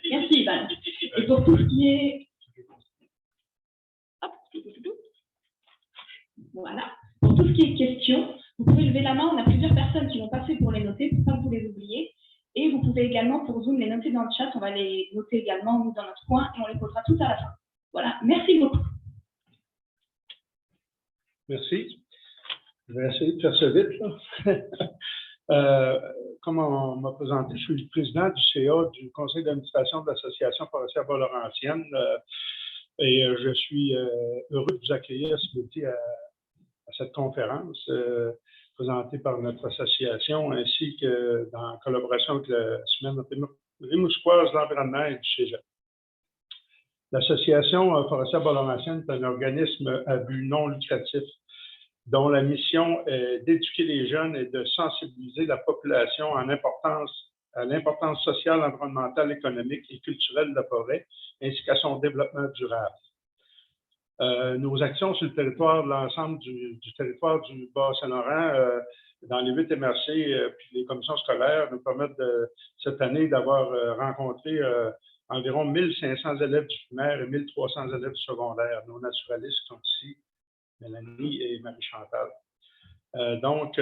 Merci, Ivan. Et pour tout ce qui est... Hop. Voilà. Pour tout ce qui est questions, vous pouvez lever la main. On a plusieurs personnes qui vont passer pour les noter, pour pas que vous les oubliez. Et vous pouvez également, pour Zoom, les noter dans le chat. On va les noter également nous, dans notre coin et on les posera tout à la fin. Voilà. Merci beaucoup. Merci. Je vais essayer de faire ça vite. Comme on m'a présenté, je suis le président du CA du conseil d'administration de l'Association forestière Bas-Laurentienne et je suis heureux de vous accueillir ce midi à cette conférence présentée par notre association ainsi que dans collaboration avec la Semaine rimouskoise de l'environnement et du Cégep. L'Association forestière Bas-Laurentienne est un organisme à but non lucratif dont la mission est d'éduquer les jeunes et de sensibiliser la population à l'importance sociale, environnementale, économique et culturelle de la forêt, ainsi qu'à son développement durable. Nos actions sur le territoire, l'ensemble du territoire du Bas-Saint-Laurent, dans les 8 MRC puis les commissions scolaires, nous permettent cette année d'avoir rencontré environ 1500 élèves du primaire et 1300 élèves du secondaire. Nos naturalistes sont ici, Mélanie et Marie-Chantal. Donc,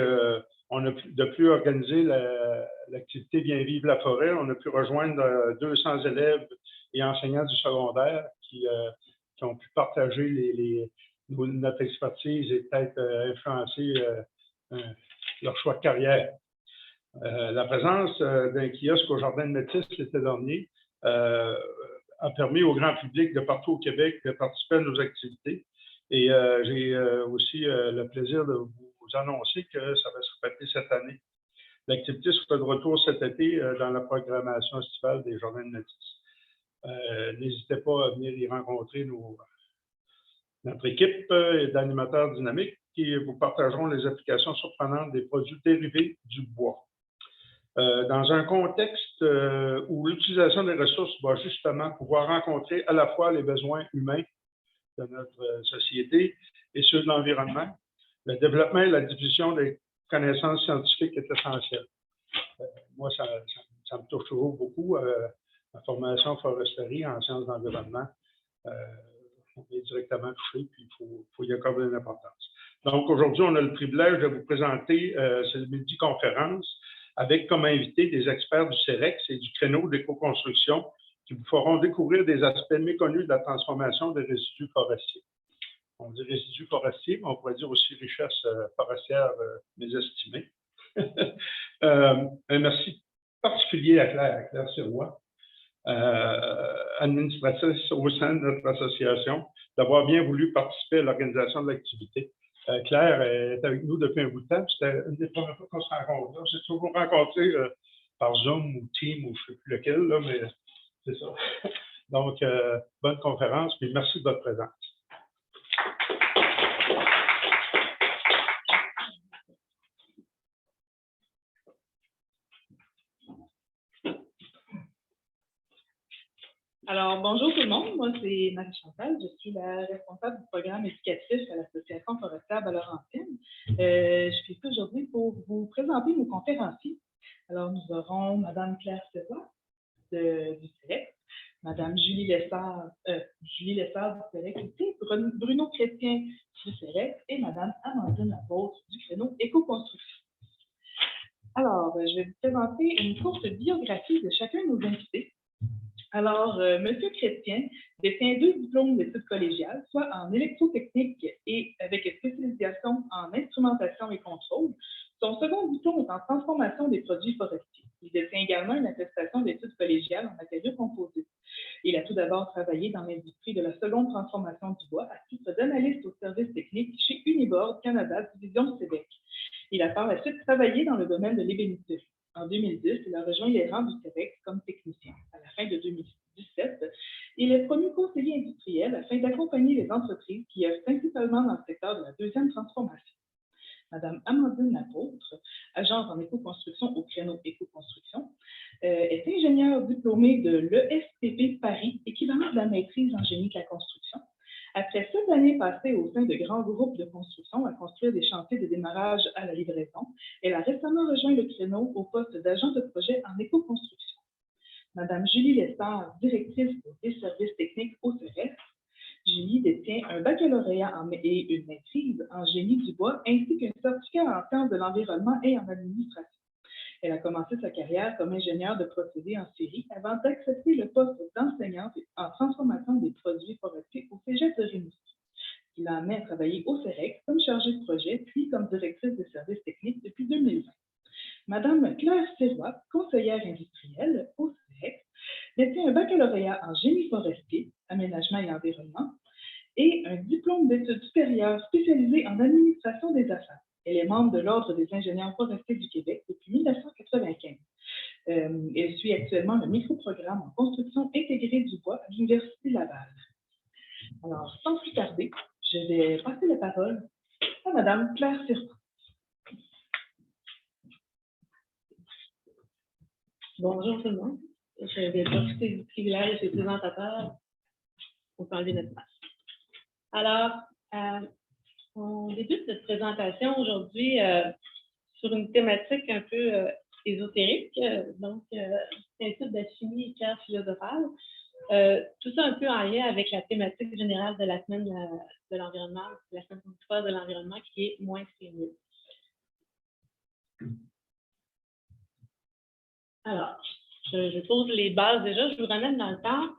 on a de plus organiser l'activité Bien vivre la forêt. On a pu rejoindre 200 élèves et enseignants du secondaire qui ont pu partager notre expertise et peut-être influencer leur choix de carrière. La présence d'un kiosque au Jardin de Métis l'été dernier a permis au grand public de partout au Québec de participer à nos activités. Et j'ai aussi le plaisir de vous annoncer que ça va se répéter cette année. L'activité sera de retour cet été dans la programmation estivale des Jardins de Métis. N'hésitez pas à venir y rencontrer notre équipe d'animateurs dynamiques qui vous partageront les applications surprenantes des produits dérivés du bois. Dans un contexte où l'utilisation des ressources va justement pouvoir rencontrer à la fois les besoins humains de notre société et ceux de l'environnement, le développement et la diffusion des connaissances scientifiques est essentiel. Moi, ça me touche toujours beaucoup. Ma formation en foresterie, en sciences d'environnement, on est directement touché, puis il faut y accorder une importance. Donc, aujourd'hui, on a le privilège de vous présenter cette midi-conférence avec comme invité des experts du CEREX et du créneau d'éco-construction qui vous feront découvrir des aspects méconnus de la transformation des résidus forestiers. On dit résidus forestiers, mais on pourrait dire aussi richesse forestière mésestimée. Un merci particulier à Claire Sirois, administratrice au sein de notre association, d'avoir bien voulu participer à l'organisation de l'activité. Claire est avec nous depuis un bout de temps. C'était une des premières fois qu'on se rencontre. J'ai toujours rencontré par Zoom ou Team ou je ne sais plus lequel, là, mais c'est ça. Donc, bonne conférence, puis merci de votre présence. Alors, bonjour tout le monde. Moi, c'est Marie-Chantal. Je suis la responsable du programme éducatif à l'Association forestière Bas-Laurentienne. Je suis ici aujourd'hui pour vous présenter nos conférenciers. Alors, nous aurons Mme Claire Sirois du CEREX, Mme Julie Lessard du CEREX aussi, Bruno Chrétien du CEREX et Mme Amandine Apôtre du créneau éco-construction. Alors, je vais vous présenter une courte biographie de chacun de nos invités. Alors, M. Chrétien détient 2 diplômes d'études collégiales, soit en électrotechnique et avec spécialisation en instrumentation et contrôle. Son second diplôme est en transformation des produits forestiers. Il détient également une attestation d'études collégiales en matériaux composites. Il a tout d'abord travaillé dans l'industrie de la seconde transformation du bois à titre d'analyste au service technique chez Uniboard Canada, division Québec. Il a par la suite travaillé dans le domaine de l'ébénisterie. En 2010, il a rejoint les rangs du CEREX comme technicien. À la fin de 2017, il est promu conseiller industriel afin d'accompagner les entreprises qui œuvrent principalement dans le secteur de la deuxième transformation. Madame Amandine Apôtre, agente en éco-construction au créneau éco-construction, est ingénieure diplômée de l'ESPP Paris, équivalent de la maîtrise en génie de la construction. Après 7 années passées au sein de grands groupes de construction à construire des chantiers de démarrage à la livraison, elle a récemment rejoint le créneau au poste d'agent de projet en éco-construction. Madame Julie Lessard, directrice des services techniques au CERES. Julie détient un baccalauréat et une maîtrise en génie du bois ainsi qu'un certificat en sciences de l'environnement et en administration. Elle a commencé sa carrière comme ingénieure de procédés en série avant d'accepter le poste d'enseignante en transformation des produits forestiers au Cégep de Rimouski. Il l'a amené à travailler au CEREC comme chargée de projet, puis comme directrice des services techniques depuis 2020. Madame Claire Sirois, conseillère industrielle au CEREC, détient un baccalauréat en génie forestier, aménagement et environnement, et un diplôme d'études supérieures spécialisé en administration des affaires. Elle est membre de l'Ordre des ingénieurs forestiers du Québec depuis 1995. Elle suit actuellement le microprogramme en construction intégrée du bois à l'Université Laval. Alors, sans plus tarder, je vais passer la parole à Madame Claire Sirois. Bonjour tout le monde. Je vais profiter du privilège des présentateurs pour parler de notre place. Alors, on débute cette présentation aujourd'hui sur une thématique un peu ésotérique, donc principe d'alchimie et pierre philosophale. Tout ça un peu en lien avec la thématique générale de la semaine de l'environnement, la semaine de l'environnement qui est moins c'est mieux. Alors, je pose les bases déjà. Je vous ramène dans le temps,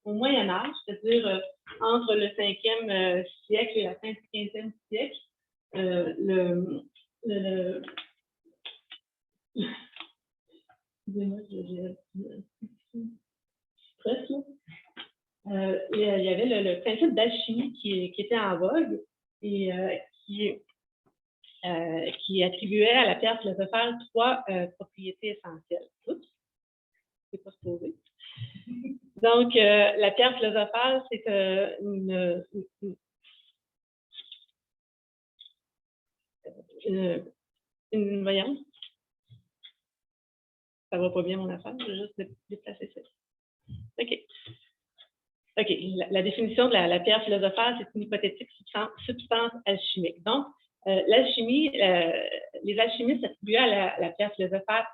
au Moyen Âge, c'est-à-dire entre le 5e siècle et la fin du 15e siècle. Il y avait le principe d'alchimie qui était en vogue et qui attribuait à la pierre philosophale 3 propriétés essentielles. Oups, c'est pas supposé. Donc, la pierre philosophale, c'est une voyante. Ça va pas bien mon affaire, je vais juste déplacer ça. OK. OK. La définition de la pierre philosophale, c'est une hypothétique substance alchimique. Donc, l'alchimie, les alchimistes attribuaient à la pierre philosophale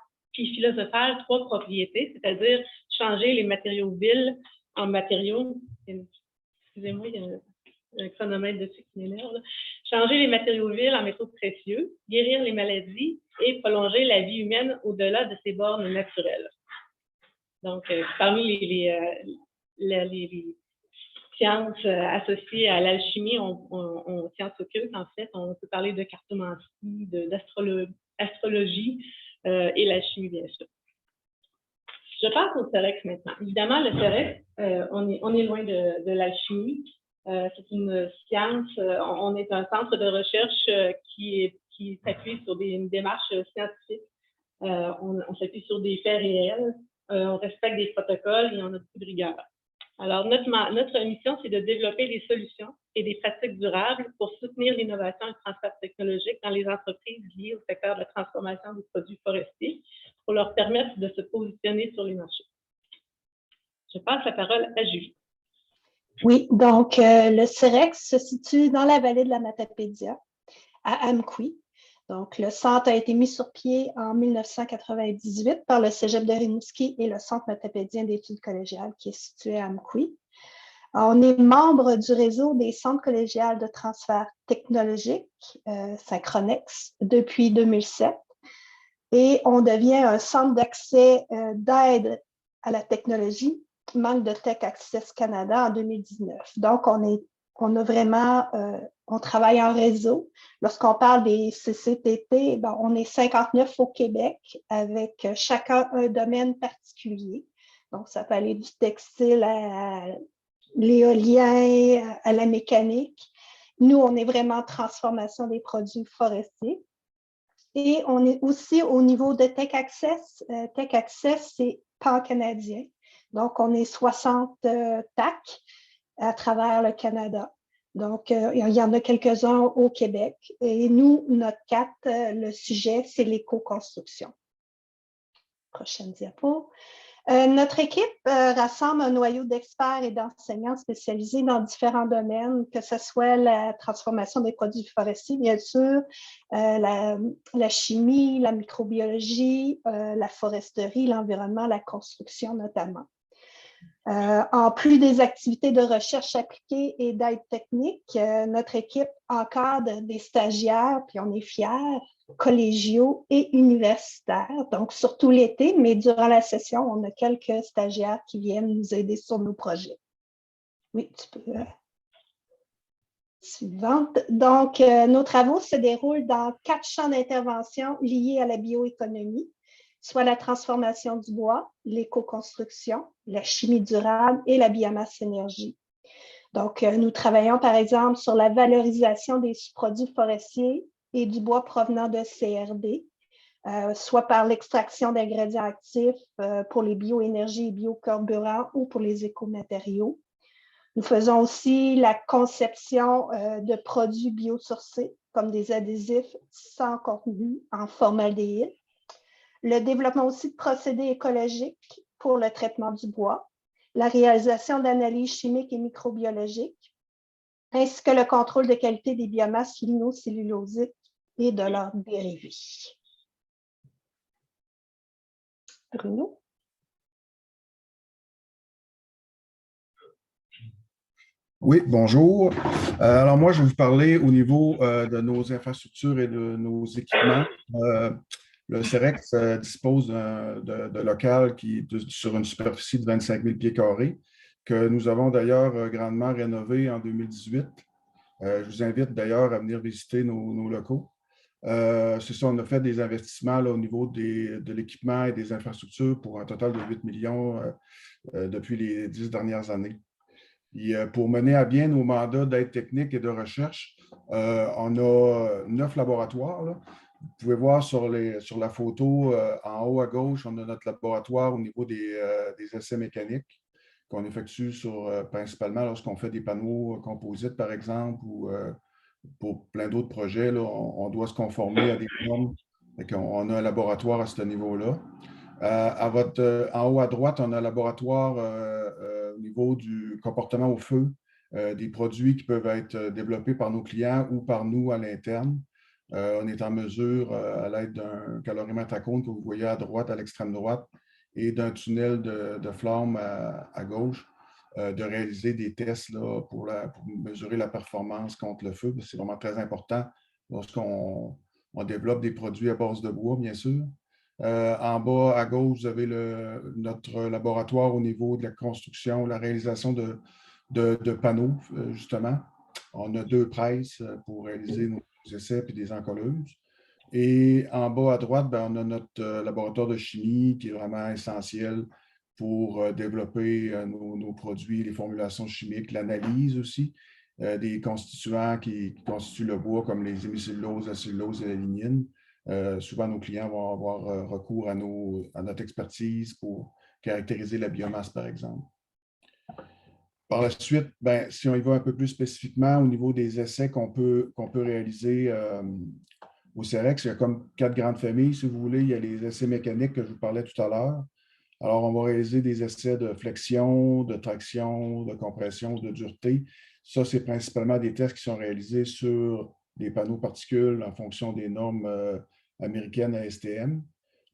3 propriétés, c'est-à-dire changer les matériaux vils en matériaux. Excusez-moi, il y a un chronomètre dessus qui m'énerve. Changer les matériaux vils en métaux précieux, guérir les maladies et prolonger la vie humaine au-delà de ses bornes naturelles. Donc, parmi les sciences associées à l'alchimie, sciences occultes, en fait, on peut parler de cartomancie, d'astrologie et l'alchimie, bien sûr. Je passe au CEREX maintenant. Évidemment, le CEREX, on est loin de l'alchimie. C'est une science, on est un centre de recherche qui s'appuie sur une démarche scientifique. On s'appuie sur des faits réels, on respecte des protocoles et on a beaucoup de rigueur. Alors, notre mission, c'est de développer des solutions et des pratiques durables pour soutenir l'innovation et le transfert technologique dans les entreprises liées au secteur de la transformation des produits forestiers pour leur permettre de se positionner sur les marchés. Je passe la parole à Julie. Oui, donc le CEREX se situe dans la vallée de la Matapédia, à Amqui. Donc, le centre a été mis sur pied en 1998 par le Cégep de Rimouski et le Centre matapédien d'études collégiales qui est situé à Amqui. On est membre du réseau des centres collégiales de transfert technologique, Synchronex, depuis 2007. Et on devient un centre d'accès d'aide à la technologie, manque de Tech Access Canada en 2019. Donc, on a vraiment, on travaille en réseau. Lorsqu'on parle des CCTT, ben, on est 59 au Québec avec chacun un domaine particulier. Donc, ça peut aller du textile à l'éolien, à la mécanique. Nous, on est vraiment en transformation des produits forestiers. Et on est aussi au niveau de Tech Access. Tech Access, c'est pan-canadien. Donc, on est 60 TAC à travers le Canada. Donc, il y en a quelques-uns au Québec. Et nous, notre CAT, le sujet, c'est l'éco-construction. Prochaine diapo. Notre équipe rassemble un noyau d'experts et d'enseignants spécialisés dans différents domaines, que ce soit la transformation des produits forestiers, bien sûr, la chimie, la microbiologie, la foresterie, l'environnement, la construction notamment. En plus des activités de recherche appliquée et d'aide technique, notre équipe encadre des stagiaires, puis on est fiers, collégiaux et universitaires, donc surtout l'été, mais durant la session, on a quelques stagiaires qui viennent nous aider sur nos projets. Oui, tu peux. Suivante. Donc, nos travaux se déroulent dans 4 champs d'intervention liés à la bioéconomie, soit la transformation du bois, l'éco-construction, la chimie durable et la biomasse énergie. Donc, nous travaillons par exemple sur la valorisation des sous-produits forestiers et du bois provenant de CRD, soit par l'extraction d'ingrédients actifs pour les bioénergies et biocarburants ou pour les écomatériaux. Nous faisons aussi la conception de produits biosourcés, comme des adhésifs sans contenu en formaldéhyde. Le développement aussi de procédés écologiques pour le traitement du bois, la réalisation d'analyses chimiques et microbiologiques, ainsi que le contrôle de qualité des biomasses lignocellulosiques et de leurs dérivés. Bruno? Oui, bonjour. Alors moi, je vais vous parler au niveau de nos infrastructures et de nos équipements. Le CEREX dispose de local sur une superficie de 25 000 pieds carrés, que nous avons d'ailleurs grandement rénové en 2018. Je vous invite d'ailleurs à venir visiter nos locaux. C'est ça, on a fait des investissements là, au niveau de l'équipement et des infrastructures pour un total de 8 millions depuis les 10 dernières années. Et pour mener à bien nos mandats d'aide technique et de recherche, on a 9 laboratoires. Là. Vous pouvez voir sur la photo en haut à gauche, on a notre laboratoire au niveau des essais mécaniques qu'on effectue principalement lorsqu'on fait des panneaux composites, par exemple, ou pour plein d'autres projets. Là, on doit se conformer à des normes. On a un laboratoire à ce niveau-là. En haut à droite, on a un laboratoire au niveau du comportement au feu, des produits qui peuvent être développés par nos clients ou par nous à l'interne. On est en mesure, à l'aide d'un calorimètre à cône que vous voyez à droite, à l'extrême droite, et d'un tunnel de flamme à gauche, de réaliser des tests là, pour mesurer la performance contre le feu. C'est vraiment très important lorsqu'on développe des produits à base de bois, bien sûr. En bas à gauche, vous avez notre laboratoire au niveau de la construction, la réalisation de panneaux, justement. On a 2 presses pour réaliser nos essais et des encolleuses. Et en bas à droite, on a notre laboratoire de chimie qui est vraiment essentiel pour développer nos produits, les formulations chimiques, l'analyse aussi des constituants qui constituent le bois, comme les hémicelluloses, la cellulose et la lignine. Souvent, nos clients vont avoir recours à notre expertise pour caractériser la biomasse, par exemple. Par la suite, si on y va un peu plus spécifiquement au niveau des essais qu'on peut réaliser au CEREX, il y a comme 4 grandes familles, si vous voulez. Il y a les essais mécaniques que je vous parlais tout à l'heure. Alors, on va réaliser des essais de flexion, de traction, de compression, de dureté. Ça, c'est principalement des tests qui sont réalisés sur des panneaux particules en fonction des normes américaines ASTM.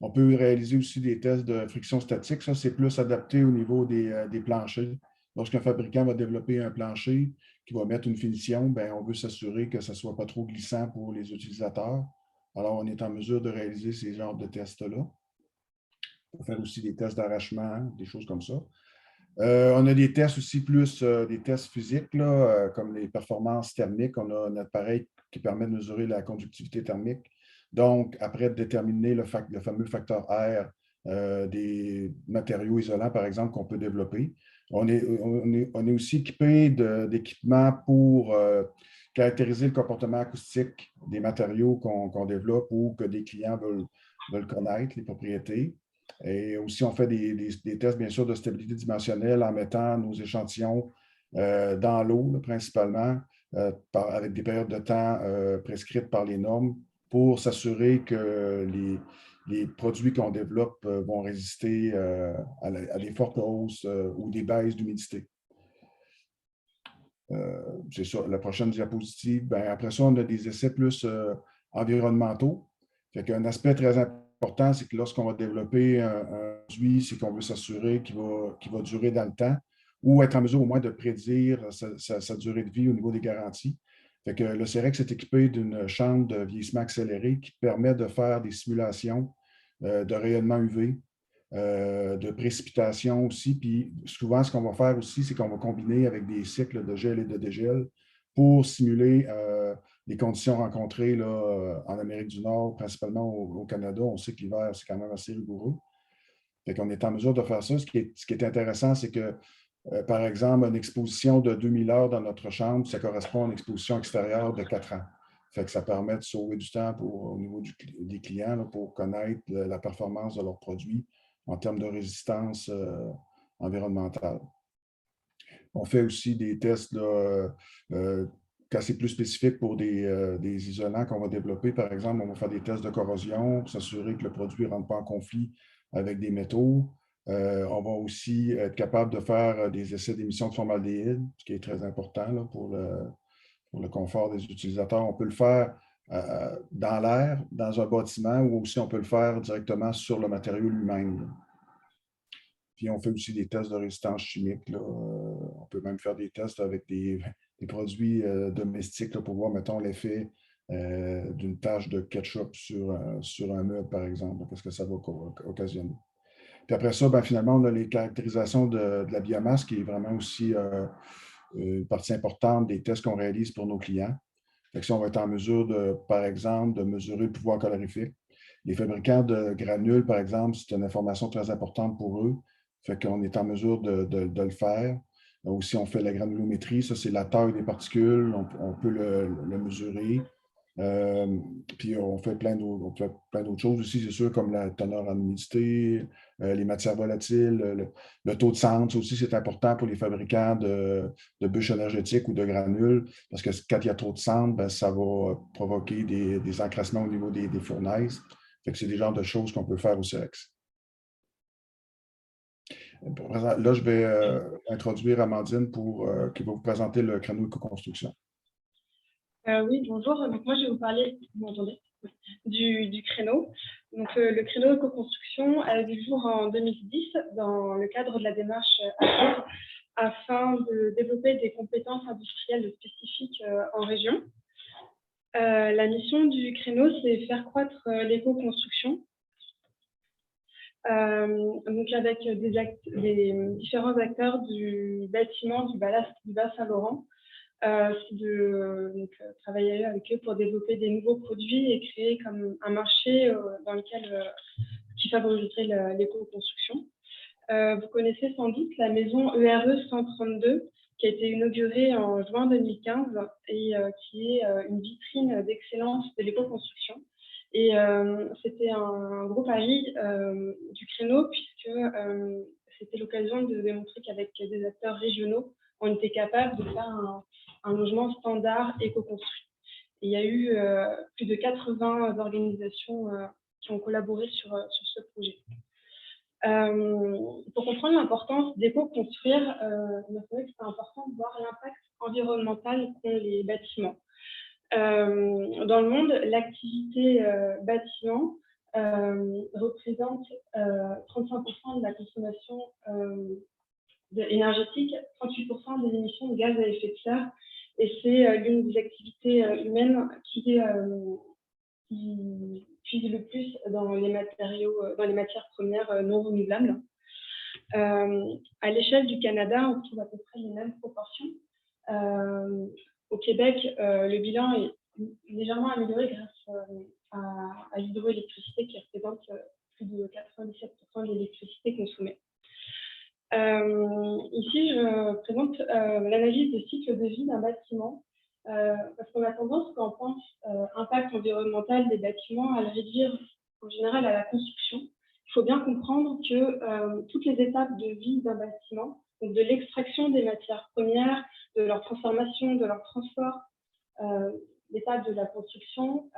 On peut réaliser aussi des tests de friction statique. Ça, c'est plus adapté au niveau des planchers. Lorsqu'un fabricant va développer un plancher qui va mettre une finition, on veut s'assurer que ça ne soit pas trop glissant pour les utilisateurs. Alors, on est en mesure de réaliser ces genres de tests-là. On peut faire aussi des tests d'arrachement, des choses comme ça. On a des tests aussi plus des tests physiques, là, comme les performances thermiques. On a notre appareil qui permet de mesurer la conductivité thermique. Donc, après déterminer le fameux facteur R des matériaux isolants, par exemple, qu'on peut développer. On est aussi équipé d'équipements pour caractériser le comportement acoustique des matériaux qu'on développe ou que des clients veulent connaître, les propriétés. Et aussi, on fait des tests, bien sûr, de stabilité dimensionnelle en mettant nos échantillons dans l'eau, principalement, avec des périodes de temps prescrites par les normes pour s'assurer que les produits qu'on développe vont résister à des fortes hausses ou des baisses d'humidité. C'est ça. La prochaine diapositive, ben, après ça, on a des essais plus environnementaux. Fait qu'un aspect très important, c'est que lorsqu'on va développer un produit, c'est qu'on veut s'assurer qu'il va durer dans le temps ou être en mesure au moins de prédire sa durée de vie au niveau des garanties. Fait que le CEREX est équipé d'une chambre de vieillissement accéléré qui permet de faire des simulations de rayonnement UV, de précipitation aussi. Puis souvent, ce qu'on va faire aussi, c'est qu'on va combiner avec des cycles de gel et de dégel pour simuler les conditions rencontrées là, en Amérique du Nord, principalement au Canada. On sait que l'hiver, c'est quand même assez rigoureux. Fait qu'on est en mesure de faire ça. Ce qui est intéressant, c'est que, par exemple, une exposition de 2000 heures dans notre chambre, ça correspond à une exposition extérieure de 4 ans. Fait que ça permet de sauver du temps au niveau des clients là, pour connaître la performance de leurs produits en termes de résistance environnementale. On fait aussi des tests là, assez plus spécifiques pour des isolants qu'on va développer. Par exemple, on va faire des tests de corrosion pour s'assurer que le produit ne rentre pas en conflit avec des métaux. On va aussi être capable de faire des essais d'émission de formaldéhyde, ce qui est très important là, pour le confort des utilisateurs. On peut le faire dans l'air, dans un bâtiment, ou aussi on peut le faire directement sur le matériau lui-même. Puis on fait aussi des tests de résistance chimique. Là. On peut même faire des tests avec des produits domestiques là, pour voir, mettons, l'effet d'une tache de ketchup sur un meuble, par exemple. Qu'est-ce que ça va occasionner? Puis après ça, ben, finalement, on a les caractérisations de la biomasse, qui est vraiment aussi une partie importante des tests qu'on réalise pour nos clients. Fait que si on va être en mesure, par exemple, de mesurer le pouvoir calorifique. Les fabricants de granules, par exemple, c'est une information très importante pour eux. Fait qu'on est en mesure de le faire. Aussi, on fait la granulométrie. Ça, c'est la taille des particules. On peut le mesurer. Puis on fait plein d'autres choses aussi, c'est sûr, comme la teneur en humidité, les matières volatiles, le taux de cendre aussi, c'est important pour les fabricants de bûches énergétiques ou de granules, parce que quand il y a trop de cendre, ben, ça va provoquer des encrassements au niveau des fournaises. Fait que c'est des genres de choses qu'on peut faire au CEREX. Là, je vais introduire Amandine qui va vous présenter le créneau éco-construction. Oui, bonjour. Donc, moi, je vais vous parler, vous m'entendez, du créneau. Donc, le créneau éco-construction a vu le jour en 2010 dans le cadre de la démarche ACOR afin de développer des compétences industrielles spécifiques en région. La mission du créneau, c'est faire croître l'éco-construction. Donc, avec des différents acteurs du bâtiment du Bas-Saint-Laurent. C'est de travailler avec eux pour développer des nouveaux produits et créer comme un marché dans lequel qui favoriserait l'éco-construction. Vous connaissez sans doute la maison ERE 132 qui a été inaugurée en juin 2015 et qui est une vitrine d'excellence de l'éco-construction. Et c'était un gros pari du créneau puisque c'était l'occasion de démontrer qu'avec des acteurs régionaux, on était capable de faire un logement standard éco-construit. Il y a eu plus de 80 organisations qui ont collaboré sur ce projet. Pour comprendre l'importance d'éco-construire, il m'a semblé que c'était important de voir l'impact environnemental qu'ont les bâtiments. Dans le monde, l'activité bâtiment représente 35% de la consommation énergétique, 38% des émissions de gaz à effet de serre, et c'est l'une des activités humaines qui puise le plus dans les matières premières non renouvelables. À l'échelle du Canada, on retrouve à peu près les mêmes proportions. Au Québec, le bilan est légèrement amélioré grâce à l'hydroélectricité qui représente plus de 97% de l'électricité consommée. Ici, je présente l'analyse de cycle de vie d'un bâtiment parce qu'on a tendance, quand on pense impact environnemental des bâtiments, à le réduire en général à la construction. Il faut bien comprendre que toutes les étapes de vie d'un bâtiment, donc de l'extraction des matières premières, de leur transformation, de leur transport, l'étape de la construction.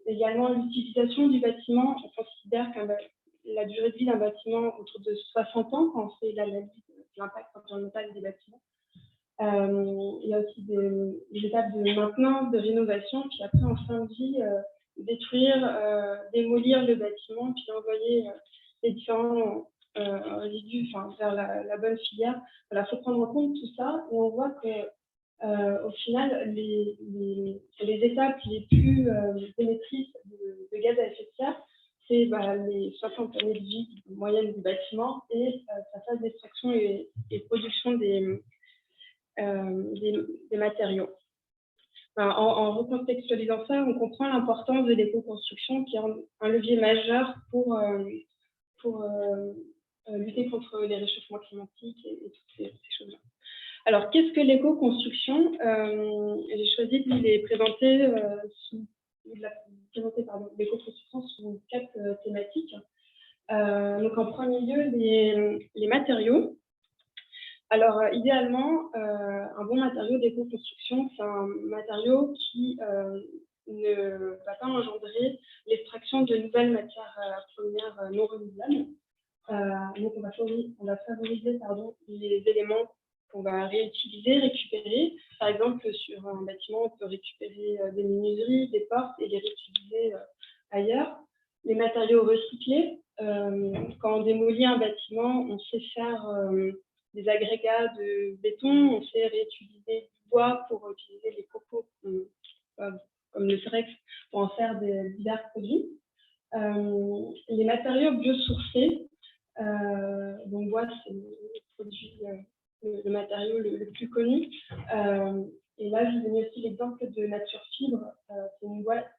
Également, l'utilisation du bâtiment. On considère que la durée de vie d'un bâtiment autour de 60 ans quand on fait l'analyse de l'impact environnemental des bâtiments. Il y a aussi des étapes de maintenance, de rénovation, puis après, en fin de vie, détruire, démolir le bâtiment, puis envoyer les différents résidus vers la bonne filière. Voilà, il faut prendre en compte tout ça et on voit que au final, les étapes les plus émettrices de gaz à effet de serre, c'est les 60 années de vie moyenne du bâtiment et sa phase d'extraction et production des matériaux. En recontextualisant ça, on comprend l'importance de l'éco-construction qui est un levier majeur pour lutter contre les réchauffements climatiques et toutes ces choses-là. Alors, qu'est-ce que l'éco-construction? J'ai choisi de les présenter l'éco-construction sous 4 thématiques. Donc, en premier lieu, les matériaux. Alors, idéalement, un bon matériau d'éco-construction, c'est un matériau qui ne va pas engendrer l'extraction de nouvelles matières premières non renouvelables. Donc, on va favoriser les éléments qu'on va réutiliser, récupérer. Par exemple, sur un bâtiment, on peut récupérer des menuiseries, des portes et les réutiliser ailleurs. Les matériaux recyclés, quand on démolit un bâtiment, on sait faire des agrégats de béton, on sait réutiliser du bois pour utiliser les copeaux comme le Cerex pour en faire divers produits. Les matériaux biosourcés, donc bois c'est le matériau le plus connu. Et là, je vous donne aussi l'exemple de Nature Fibre. C'est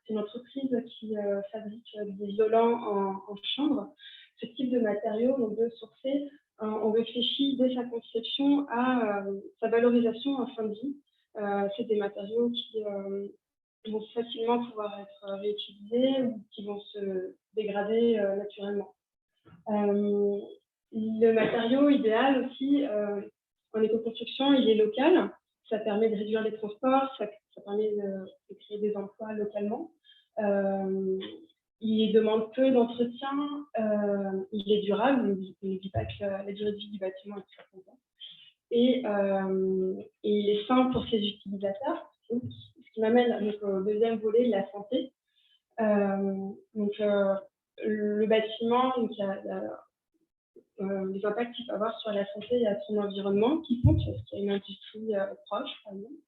une entreprise qui fabrique des isolants en chambre. Ce type de matériau, donc biosourcé, on réfléchit dès sa conception à sa valorisation en fin de vie. C'est des matériaux qui vont facilement pouvoir être réutilisés ou qui vont se dégrader naturellement. Le matériau idéal aussi en éco-construction, il est local. Ça permet de réduire les transports, ça permet de créer des emplois localement. Il demande peu d'entretien, il est durable, on ne dit pas que la durée de vie du bâtiment est très longtemps. Et il est sain pour ses utilisateurs, ce qui m'amène au deuxième volet de la santé. Le bâtiment, donc, il y a les impacts qu'il peut avoir sur la santé et à son environnement qui compte, parce qu'il y a une industrie proche, par exemple.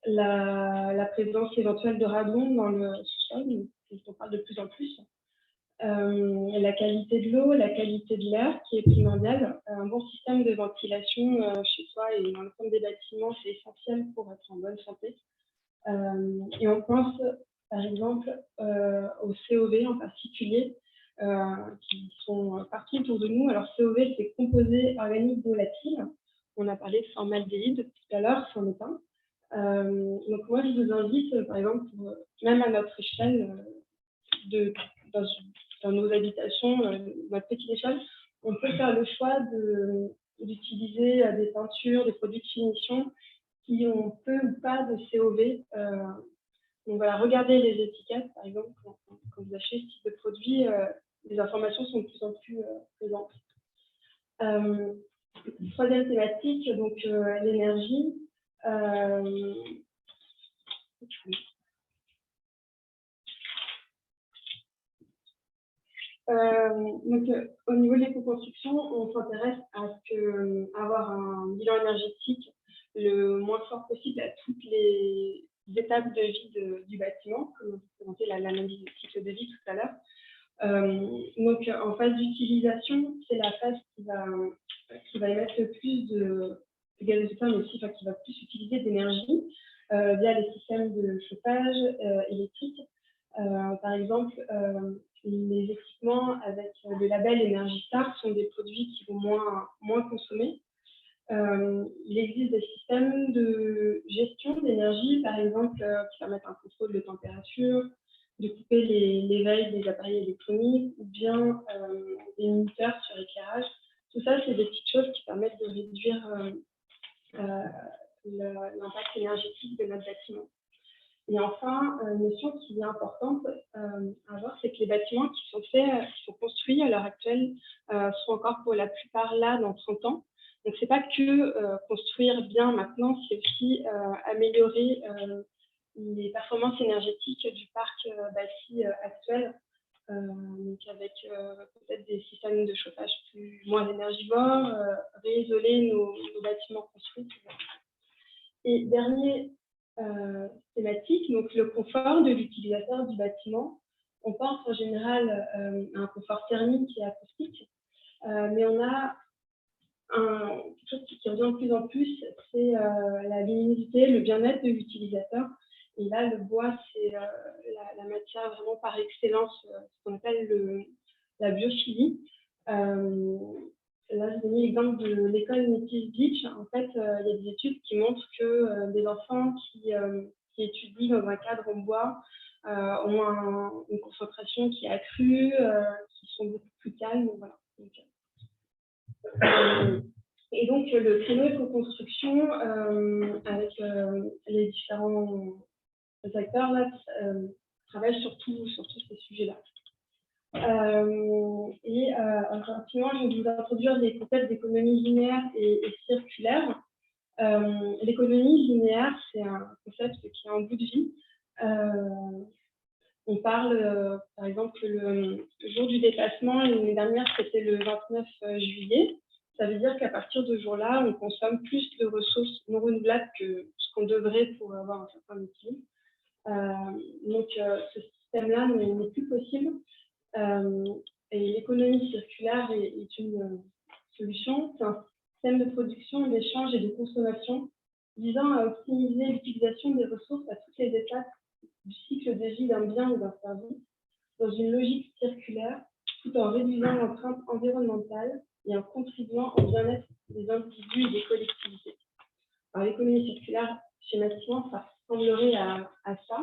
La présence éventuelle de radon dans le sous-sol, dont on parle de plus en plus. La qualité de l'eau, la qualité de l'air qui est primordiale. Un bon système de ventilation chez soi et dans l'ensemble des bâtiments, c'est essentiel pour être en bonne santé. Et on pense par exemple au COV en particulier, qui sont partout autour de nous. Alors COV, c'est composé organique volatile. On a parlé de formaldéhyde tout à l'heure, c'en est un. Donc moi, je vous invite, par exemple, même à notre échelle, dans nos habitations, notre petite échelle, on peut faire le choix d'utiliser des peintures, des produits de finition qui ont peu ou pas de COV. Donc voilà, regardez les étiquettes, par exemple, quand vous achetez ce type de produit, les informations sont de plus en plus présentes. Troisième thématique, donc l'énergie. Au niveau de l'éco-construction, on s'intéresse à avoir un bilan énergétique le moins fort possible à toutes les étapes de vie du bâtiment, comme vous présentez l'analyse du cycle de vie tout à l'heure. Donc, en phase d'utilisation, c'est la phase qui va émettre le plus de gaz à effet de serre, mais aussi qui va plus utiliser d'énergie via les systèmes de chauffage électrique. Par exemple, les équipements avec le label Énergie Star sont des produits qui vont moins consommer. Il existe des systèmes de gestion d'énergie, par exemple, qui permettent un contrôle de température, de couper les veilles des appareils électroniques ou bien des minuteurs sur éclairage. Tout ça, c'est des petites choses qui permettent de réduire l'impact énergétique de notre bâtiment. Et enfin, une notion qui est importante à voir, c'est que les bâtiments qui sont construits à l'heure actuelle sont encore pour la plupart là dans 30 ans. Donc, ce n'est pas que construire bien maintenant, c'est aussi améliorer les performances énergétiques du parc bâti actuel, donc avec peut-être des systèmes de chauffage moins énergivores, réisoler nos bâtiments construits. Et dernier thématique, donc le confort de l'utilisateur du bâtiment. On pense en général à un confort thermique et acoustique, mais on a quelque chose qui revient de plus en plus, c'est la luminosité, le bien-être de l'utilisateur. Et là, le bois, c'est la matière vraiment par excellence, ce qu'on appelle la biophilie. Là, je vais donner l'exemple de l'école Métis Beach. En fait, il y a des études qui montrent que des enfants qui étudient dans un cadre en bois ont une concentration qui est accrue, qui sont beaucoup plus calmes. Voilà. Et donc, le créneau éco-construction, avec les différents acteurs, là, travaille sur tous ces sujets-là. Rapidement, je vais vous introduire les concepts d'économie linéaire et circulaire. L'économie linéaire, c'est un concept qui est en bout de vie. On parle, par exemple, le jour du dépassement, l'année dernière, c'était le 29 juillet. Ça veut dire qu'à partir de ce jour-là, on consomme plus de ressources non renouvelables que ce qu'on devrait pour avoir un certain équilibre. Donc, ce système-là n'est plus possible. Et l'économie circulaire est une solution. C'est un système de production, d'échange et de consommation visant à optimiser l'utilisation des ressources à toutes les étapes du cycle de vie d'un bien ou d'un service dans une logique circulaire, tout en réduisant l'empreinte environnementale et en contribuant au bien-être des individus et des collectivités. Alors, l'économie circulaire, schématiquement, ça ressemblerait à ça.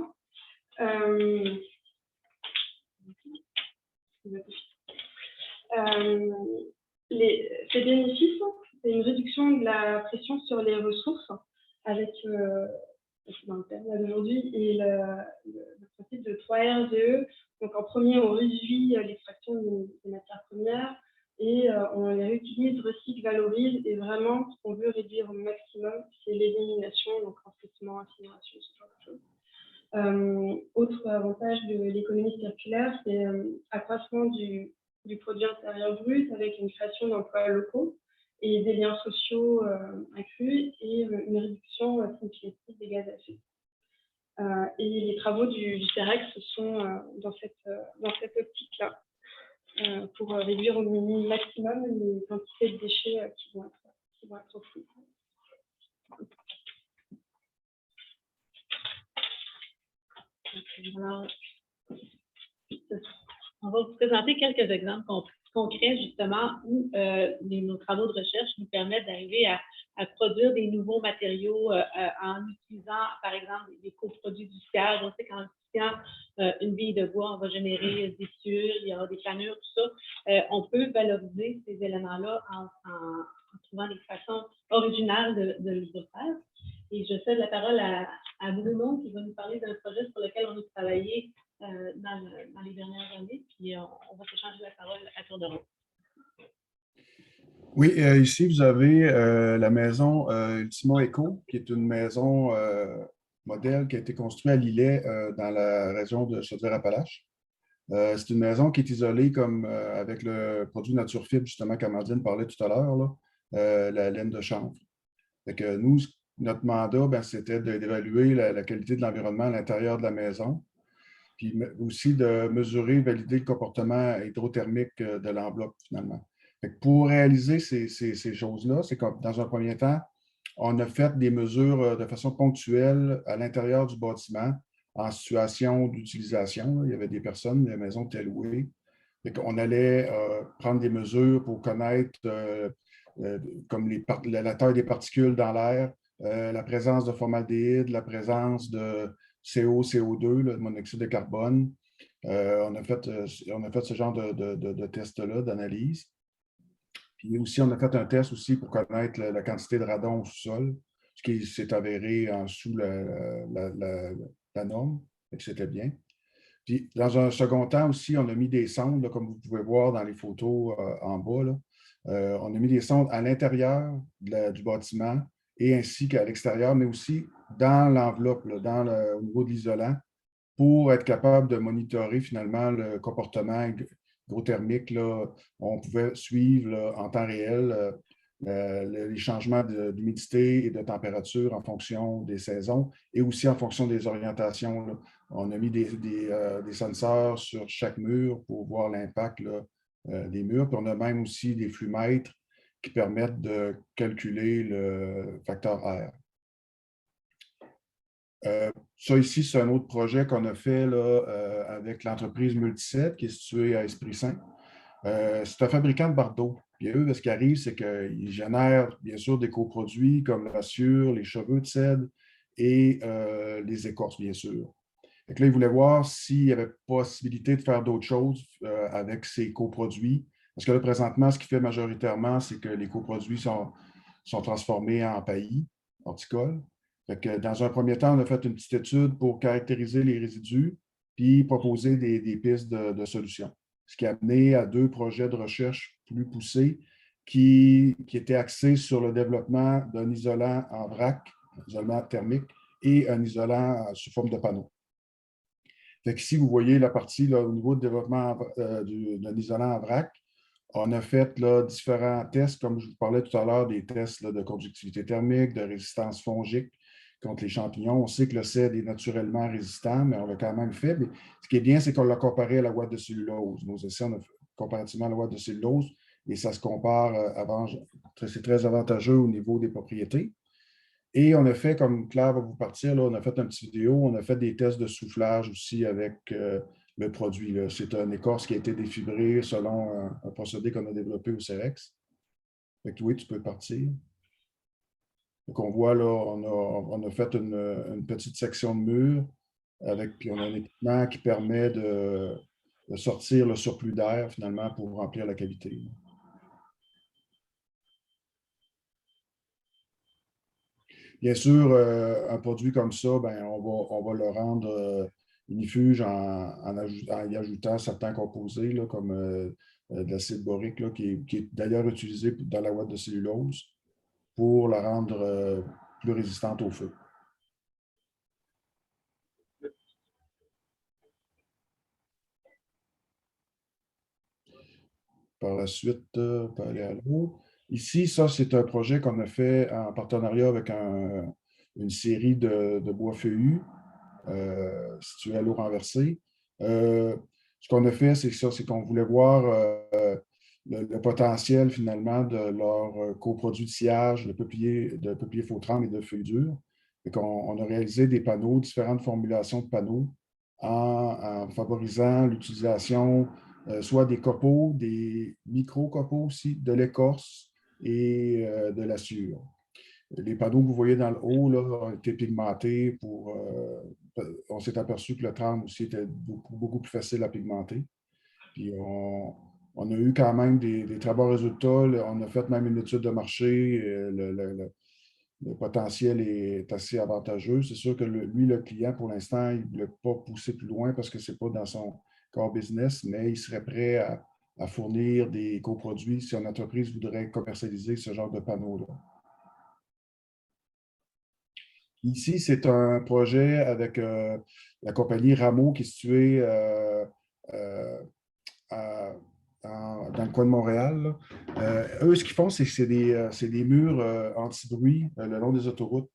Ces bénéfices, c'est une réduction de la pression sur les ressources avec, dans le thème d'aujourd'hui, et le principe de 3RDE. Donc, en premier, on réduit l'extraction des matières premières et on les réutilise, recycle, valorise. Et vraiment, ce qu'on veut réduire au maximum, c'est l'élimination, donc enfouissement, incinération, ce genre de choses. Autre avantage de l'économie circulaire, c'est accroissement du produit intérieur brut avec une création d'emplois locaux et des liens sociaux accrus et une réduction significative des gaz à effet de serre. Et les travaux du CEREX sont dans cette optique-là pour réduire au maximum les quantités de déchets qui vont être enfouis. Alors, on va vous présenter quelques exemples concrets, justement, où nos travaux de recherche nous permettent d'arriver à produire des nouveaux matériaux en utilisant, par exemple, des coproduits du sciage. On sait qu'en utilisant une bille de bois, on va générer des sciures, il y aura des panures, tout ça. On peut valoriser ces éléments-là en trouvant des façons originales de le faire. Et je cède la parole à Bruno qui va nous parler d'un projet sur lequel on a travaillé dans les dernières années, puis on va s'échanger la parole à tour de rôle. Oui, ici, vous avez la maison Ultima Eco, qui est une maison modèle qui a été construite à Lillet, dans la région de Chaudière-Appalaches. C'est une maison qui est isolée comme avec le produit Naturfibre, justement, qu'Amandine parlait tout à l'heure, la laine de chanvre. Fait que nous, notre mandat, c'était d'évaluer la qualité de l'environnement à l'intérieur de la maison, puis aussi de mesurer, valider le comportement hydrothermique de l'enveloppe, finalement. Fait que pour réaliser ces choses-là, c'est comme dans un premier temps, on a fait des mesures de façon ponctuelle à l'intérieur du bâtiment en situation d'utilisation. Il y avait des personnes, les maisons étaient louées. On allait prendre des mesures pour connaître comme la taille des particules dans l'air, la présence de formaldéhyde, la présence de CO, CO2, le monoxyde de carbone. On a fait ce genre de tests-là, d'analyse. Puis aussi, on a fait un test aussi pour connaître la quantité de radon au sous-sol, ce qui s'est avéré en dessous la la norme, et que c'était bien. Puis, dans un second temps aussi, on a mis des sondes, là, comme vous pouvez voir dans les photos en bas. Là. On a mis des sondes à l'intérieur du bâtiment et ainsi qu'à l'extérieur, mais aussi dans l'enveloppe, au niveau de l'isolant, pour être capable de monitorer finalement le comportement hygrothermique. Là. On pouvait suivre là, en temps réel les changements d'humidité et de température en fonction des saisons et aussi en fonction des orientations. Là. On a mis des senseurs sur chaque mur pour voir l'impact des murs. Puis on a même aussi des flux-mètres qui permettent de calculer le facteur R. Ça ici, c'est un autre projet qu'on a fait là, avec l'entreprise Multiset qui est située à Esprit-Saint. C'est un fabricant de bardeaux. Puis eux, ce qui arrive, c'est qu'ils génèrent bien sûr des coproduits comme la sciure, les cheveux de cèdre et les écorces, bien sûr. Donc là, ils voulaient voir s'il y avait possibilité de faire d'autres choses avec ces coproduits. Parce que là, présentement, ce qui fait majoritairement, c'est que les coproduits sont transformés en paillis horticoles. Fait que dans un premier temps, on a fait une petite étude pour caractériser les résidus puis proposer des pistes de solutions. Ce qui a amené à 2 projets de recherche plus poussés qui étaient axés sur le développement d'un isolant en vrac, un isolement thermique, et un isolant sous forme de panneau. Fait qu'ici, vous voyez la partie là, au niveau du développement d'un isolant en vrac. On a fait là, différents tests, comme je vous parlais tout à l'heure, des tests là, de conductivité thermique, de résistance fongique contre les champignons. On sait que le cèdre est naturellement résistant, mais on l'a quand même fait. Mais ce qui est bien, c'est qu'on l'a comparé à la ouate de cellulose. Nos essais, on a fait comparativement à la ouate de cellulose, et ça se compare c'est très avantageux au niveau des propriétés. Et on a fait, comme Claire va vous partir, là, on a fait une petite vidéo, on a fait des tests de soufflage aussi avec le produit. C'est un écorce qui a été défibré selon un procédé qu'on a développé au CEREX. Fait que oui, tu peux partir. Donc on voit là, on a fait une petite section de mur puis on a un équipement qui permet de sortir le surplus d'air finalement pour remplir la cavité. Bien sûr, un produit comme ça, ben, on va le rendre unifuge en y ajoutant certains composés là, comme de l'acide borique là, qui est d'ailleurs utilisé dans la ouate de cellulose pour la rendre plus résistante au feu. Par la suite, on peut aller à l'eau. Ici, ça, c'est un projet qu'on a fait en partenariat avec une série de bois feuillus situés à l'eau renversée. Ce qu'on a fait, c'est qu'on voulait voir le potentiel finalement de leur coproduit de sciage, de peuplier faux-trempe et de feuilles dures. On a réalisé des panneaux, différentes formulations de panneaux en favorisant l'utilisation soit des copeaux, des micro-copeaux aussi, de l'écorce et de la sciure. Les panneaux que vous voyez dans le haut là, ont été pigmentés on s'est aperçu que le trame aussi était beaucoup plus facile à pigmenter. Puis on a eu quand même des très bons résultats. On a fait même une étude de marché. Le potentiel est assez avantageux. C'est sûr que lui, le client, pour l'instant, il ne voulait pas pousser plus loin parce que ce n'est pas dans son core business, mais il serait prêt à fournir des coproduits si une entreprise voudrait commercialiser ce genre de panneaux-là. Ici, c'est un projet avec la compagnie Rameau qui est située dans le coin de Montréal. Eux, ce qu'ils font, c'est que c'est des murs anti-bruit le long des autoroutes.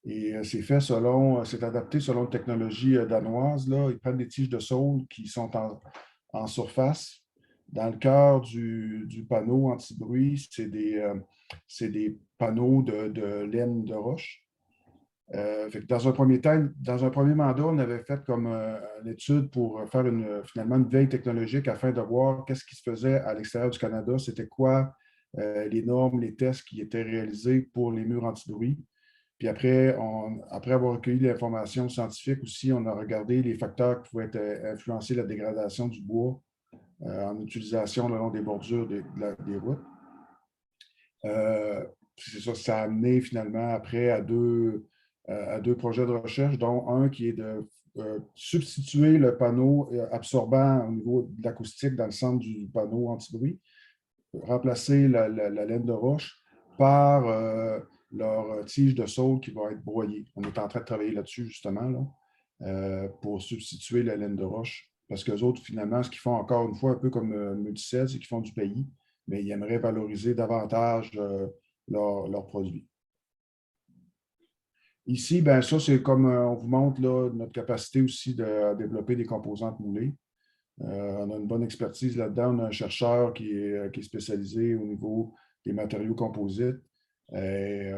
Et c'est adapté selon une technologie danoise. Là. Ils prennent des tiges de saule qui sont en surface. Dans le cœur du panneau anti-bruit, c'est des panneaux de laine de roche. Fait que dans un premier mandat, on avait fait comme une étude pour faire finalement une veille technologique afin de voir qu'est-ce qui se faisait à l'extérieur du Canada, c'était quoi les normes, les tests qui étaient réalisés pour les murs anti-bruit. Puis après avoir recueilli l'information scientifique aussi, on a regardé les facteurs qui pouvaient influencer la dégradation du bois en utilisation le long des bordures des routes. C'est ça, ça a amené finalement après à deux projets de recherche, dont un qui est de substituer le panneau absorbant au niveau de l'acoustique dans le centre du panneau anti-bruit, remplacer la laine de roche par leur tige de saule qui va être broyée. On est en train de travailler là-dessus, justement, là, pour substituer la laine de roche. Parce qu'eux autres, finalement, ce qu'ils font encore une fois, un peu comme Multicell, c'est qu'ils font du pays, mais ils aimeraient valoriser davantage leurs produits. Ici, ben ça, c'est comme on vous montre là, notre capacité aussi de développer des composantes moulées. On a une bonne expertise là-dedans. On a un chercheur qui est spécialisé au niveau des matériaux composites. Et,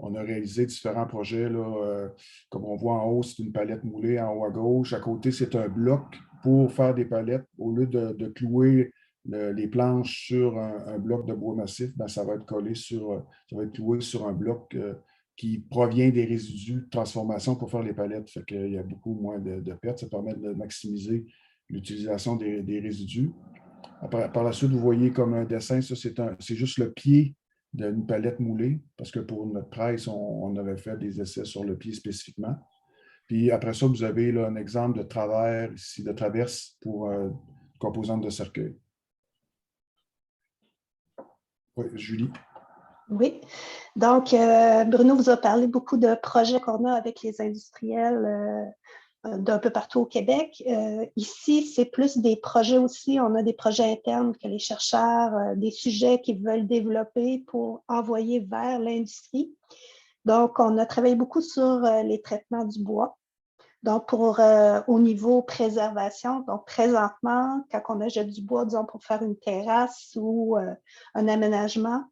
on a réalisé différents projets. Là, comme on voit en haut, c'est une palette moulée en haut à gauche. À côté, c'est un bloc pour faire des palettes. Au lieu de clouer les planches sur un bloc de bois massif, ben, ça va être collé ça va être cloué sur un bloc qui provient des résidus de transformation pour faire les palettes. Fait qu'il y a beaucoup moins de pertes. Ça permet de maximiser l'utilisation des résidus. Après, par la suite, vous voyez comme un dessin, ça c'est juste le pied d'une palette moulée, parce que pour notre presse, on avait fait des essais sur le pied spécifiquement. Puis après ça, vous avez là, un exemple de travers, ici, de traverse pour composante de cercueil. Oui, Julie. Oui, donc Bruno vous a parlé beaucoup de projets qu'on a avec les industriels d'un peu partout au Québec. Ici, c'est plus des projets aussi. On a des projets internes que les chercheurs, des sujets qu'ils veulent développer pour envoyer vers l'industrie. Donc, on a travaillé beaucoup sur les traitements du bois. Donc, au niveau préservation, donc présentement, quand on achète du bois, disons, pour faire une terrasse ou un aménagement,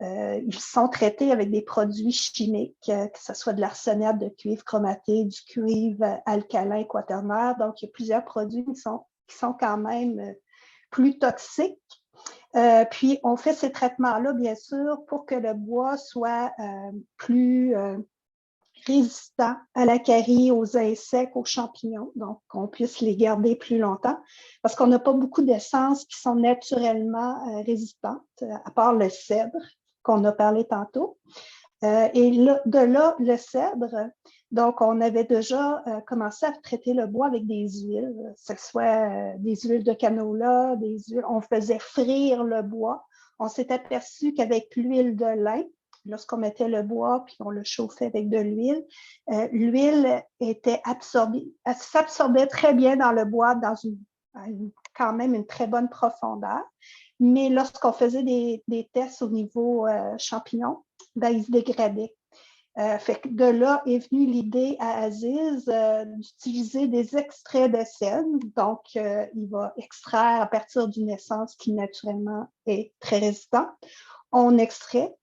ils sont traités avec des produits chimiques, que ce soit de l'arsenate de cuivre chromaté, du cuivre alcalin quaternaire. Donc, il y a plusieurs produits qui sont quand même plus toxiques. Puis, on fait ces traitements-là, bien sûr, pour que le bois soit plus résistant à la carie, aux insectes, aux champignons, donc qu'on puisse les garder plus longtemps, parce qu'on n'a pas beaucoup d'essences qui sont naturellement résistantes, à part le cèdre, qu'on a parlé tantôt. Et là, de là, le cèdre, donc on avait déjà commencé à traiter le bois avec des huiles, que ce soit des huiles de canola, on faisait frire le bois. On s'est aperçu qu'avec l'huile de lin, lorsqu'on mettait le bois puis on le chauffait avec de l'huile, l'huile s'absorbait très bien dans le bois dans quand même une très bonne profondeur. Mais lorsqu'on faisait des tests au niveau champignons, ben, ils se dégradaient. Fait que de là est venue l'idée à Aziz d'utiliser des extraits de cèdre. Donc, il va extraire à partir d'une essence qui naturellement est très résistante. On extrait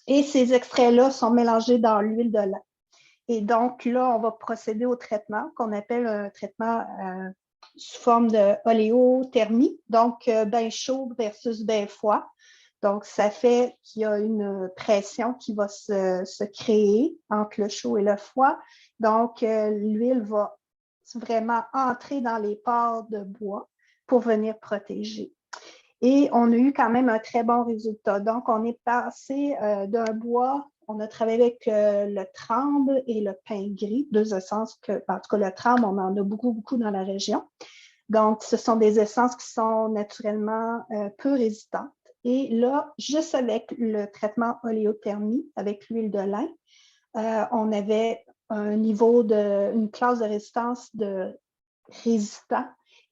et ces extraits-là sont mélangés dans l'huile de lin. Et donc, là, on va procéder au traitement qu'on appelle un traitement sous forme de oléothermie, donc bain chaud versus bain froid. Donc, ça fait qu'il y a une pression qui va se créer entre le chaud et le froid. Donc, l'huile va vraiment entrer dans les pores de bois pour venir protéger. Et on a eu quand même un très bon résultat. Donc, on est passé d'un bois, on a travaillé avec le tremble et le pin gris, deux essences en tout cas, le tremble, on en a beaucoup, beaucoup dans la région. Donc, ce sont des essences qui sont naturellement peu résistantes. Et là, juste avec le traitement oléothermie, avec l'huile de lin, on avait une classe de résistance de résistant.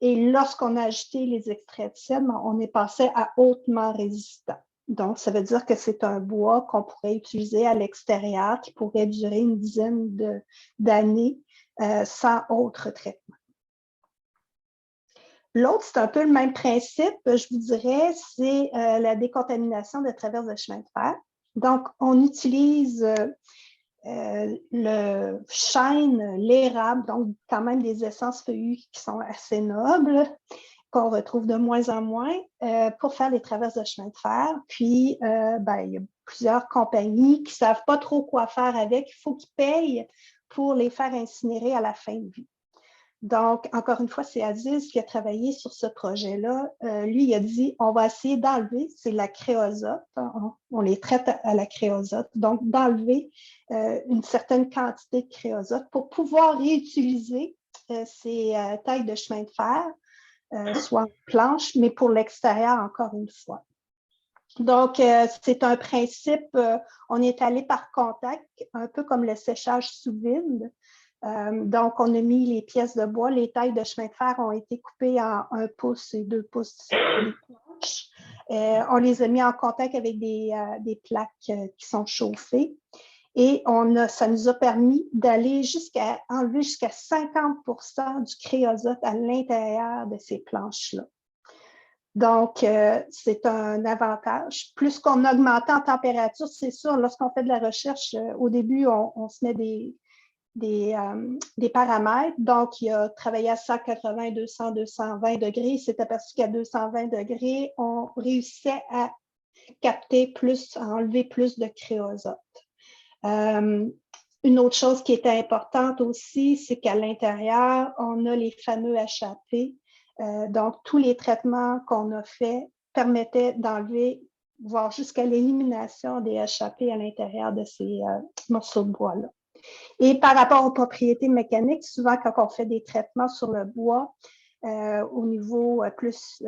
Et lorsqu'on a ajouté les extraits de cèdre, on est passé à hautement résistant. Donc, ça veut dire que c'est un bois qu'on pourrait utiliser à l'extérieur, qui pourrait durer une dizaine d'années sans autre traitement. L'autre, c'est un peu le même principe, je vous dirais, c'est la décontamination de travers de chemin de fer. Donc, on utilise le chêne, l'érable, donc quand même des essences feuillues qui sont assez nobles, qu'on retrouve de moins en moins pour faire les traverses de chemin de fer. Puis, il y a plusieurs compagnies qui ne savent pas trop quoi faire avec. Il faut qu'ils payent pour les faire incinérer à la fin de vie. Donc, encore une fois, c'est Aziz qui a travaillé sur ce projet-là. Lui, il a dit, on va essayer d'enlever, c'est la créosote, on les traite à la créosote, donc d'enlever une certaine quantité de créosote pour pouvoir réutiliser ces tailles de chemin de fer, soit en planche, mais pour l'extérieur, encore une fois. Donc, c'est un principe, on est allé par contact, un peu comme le séchage sous vide. Donc, on a mis les pièces de bois, les tailles de chemin de fer ont été coupées en 1 pouce et 2 pouces les planches. On les a mis en contact avec des plaques qui sont chauffées et ça nous a permis d'aller enlever jusqu'à 50% du créosote à l'intérieur de ces planches-là. Donc, c'est un avantage. Plus qu'on augmente en température, c'est sûr, lorsqu'on fait de la recherche, au début, on se met des paramètres. Donc, il a travaillé à 180, 200, 220 degrés. Il s'est aperçu qu'à 220 degrés, on réussissait à capter plus, à enlever plus de créosote. Une autre chose qui était importante aussi, c'est qu'à l'intérieur, on a les fameux HAP. Donc, tous les traitements qu'on a faits permettaient d'enlever, voire jusqu'à l'élimination des HAP à l'intérieur de ces morceaux de bois-là. Et par rapport aux propriétés mécaniques, souvent quand on fait des traitements sur le bois, au niveau plus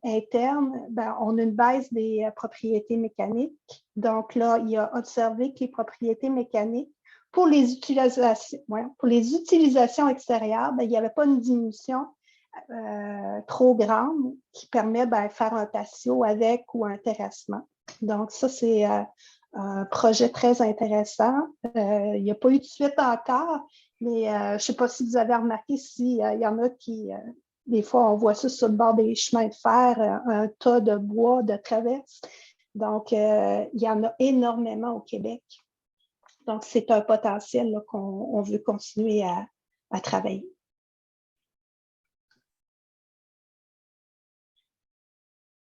interne, on a une baisse des propriétés mécaniques. Donc là, il a observé que les propriétés mécaniques, pour les utilisations extérieures, il n'y avait pas une diminution trop grande qui permet de faire un patio avec ou un terrassement. Donc ça, c'est un projet très intéressant. Il n'y a pas eu de suite encore, mais je ne sais pas si vous avez remarqué s'il y en a qui, des fois, on voit ça sur le bord des chemins de fer, un tas de bois, de traverse. Donc, il y en a énormément au Québec. Donc, c'est un potentiel qu'on veut continuer à travailler.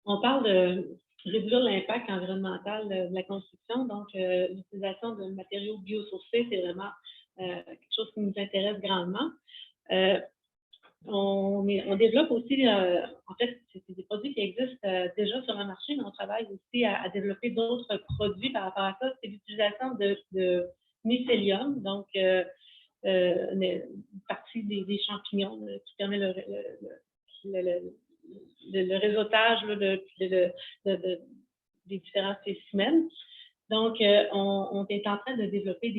On parle de réduire l'impact environnemental de la construction. Donc, l'utilisation de matériaux biosourcés, c'est vraiment quelque chose qui nous intéresse grandement. On développe aussi, en fait, c'est des produits qui existent déjà sur le marché, mais on travaille aussi à développer d'autres produits par rapport à ça. C'est l'utilisation de mycélium, donc une partie des champignons qui permet le réseautage des différents spécimens. Donc, on est en train de développer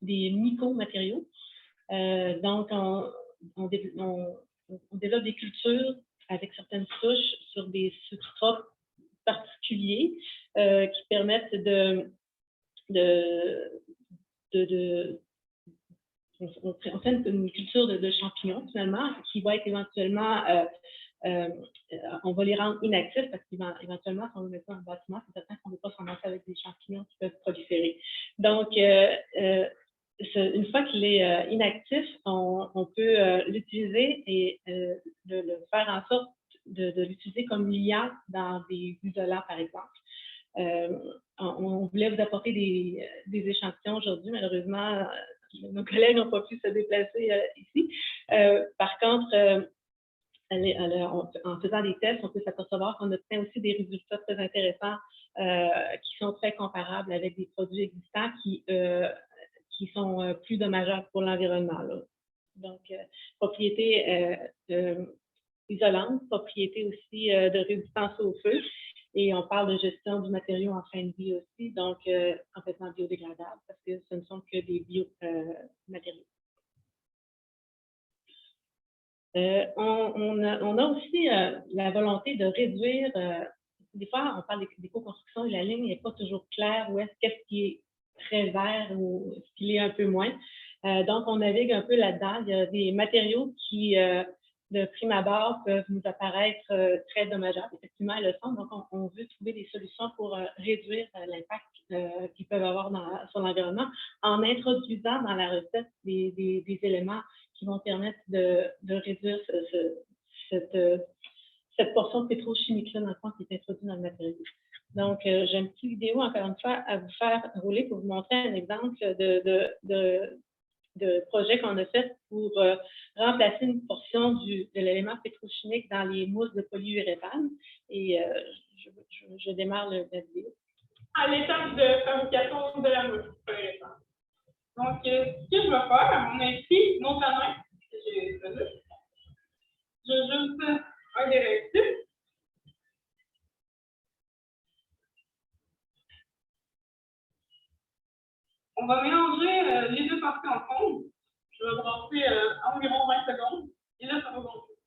des mycomatériaux. Donc, on développe des cultures avec certaines souches sur des substrats particuliers qui permettent on fait une culture de champignons, finalement, qui va être éventuellement, on va les rendre inactifs parce qu'éventuellement, si on le met dans un bâtiment, c'est certain qu'on ne va pas s'en lancer avec des champignons qui peuvent proliférer. Donc, une fois qu'il est inactif, on peut l'utiliser et le faire en sorte de l'utiliser comme liant dans des isolants, par exemple. On voulait vous apporter des échantillons aujourd'hui. Malheureusement, nos collègues n'ont pas pu se déplacer ici. Par contre, en faisant des tests, on peut s'apercevoir qu'on obtient aussi des résultats très intéressants qui sont très comparables avec des produits existants qui sont plus dommageables pour l'environnement. Donc, propriété isolante, propriété aussi de résistance au feu. Et on parle de gestion du matériau en fin de vie aussi, donc complètement biodégradable parce que ce ne sont que des biomatériaux. On a aussi la volonté de réduire, des fois on parle d'éco-construction et la ligne n'est pas toujours claire où qu'est-ce qui est très vert ou ce qu'il est un peu moins. Donc on navigue un peu là-dedans. Il y a des matériaux qui, de prime abord, peuvent nous apparaître très dommageables. Effectivement, elles le sont. Donc on veut trouver des solutions pour réduire l'impact qu'ils peuvent avoir sur l'environnement en introduisant dans la recette des éléments qui vont permettre de réduire cette portion de pétrochimique-là, dans le fond, qui est introduite dans le matériau. Donc, j'ai une petite vidéo, encore une fois, à vous faire rouler pour vous montrer un exemple de de projets qu'on a fait pour remplacer une portion de l'élément pétrochimique dans les mousses de polyuréthane. Et je démarre la vidéo. À l'étape de fabrication de la mousse polyuréthane. Donc, ce que je vais faire, on a ici nos canins. J'ai juste un des réactifs. On va mélanger les deux parties ensemble. Je vais brasser environ 20 secondes. Et là, ça va gonfler.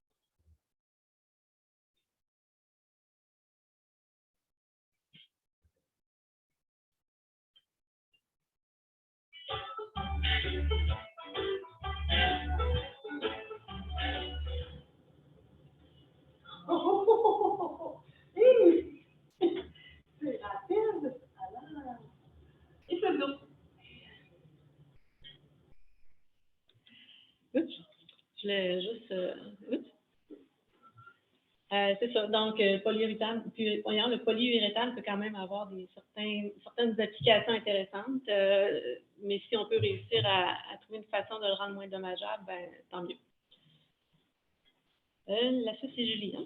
C'est rapide. Alors, et c'est bon. Oups, je l'ai juste. Oups. C'est ça. Donc, polyuréthane, puis, voyons, le polyuréthane peut quand même avoir certaines applications intéressantes, mais si on peut réussir à trouver une façon de le rendre moins dommageable, ben, tant mieux. La suite, c'est Julie. Hein?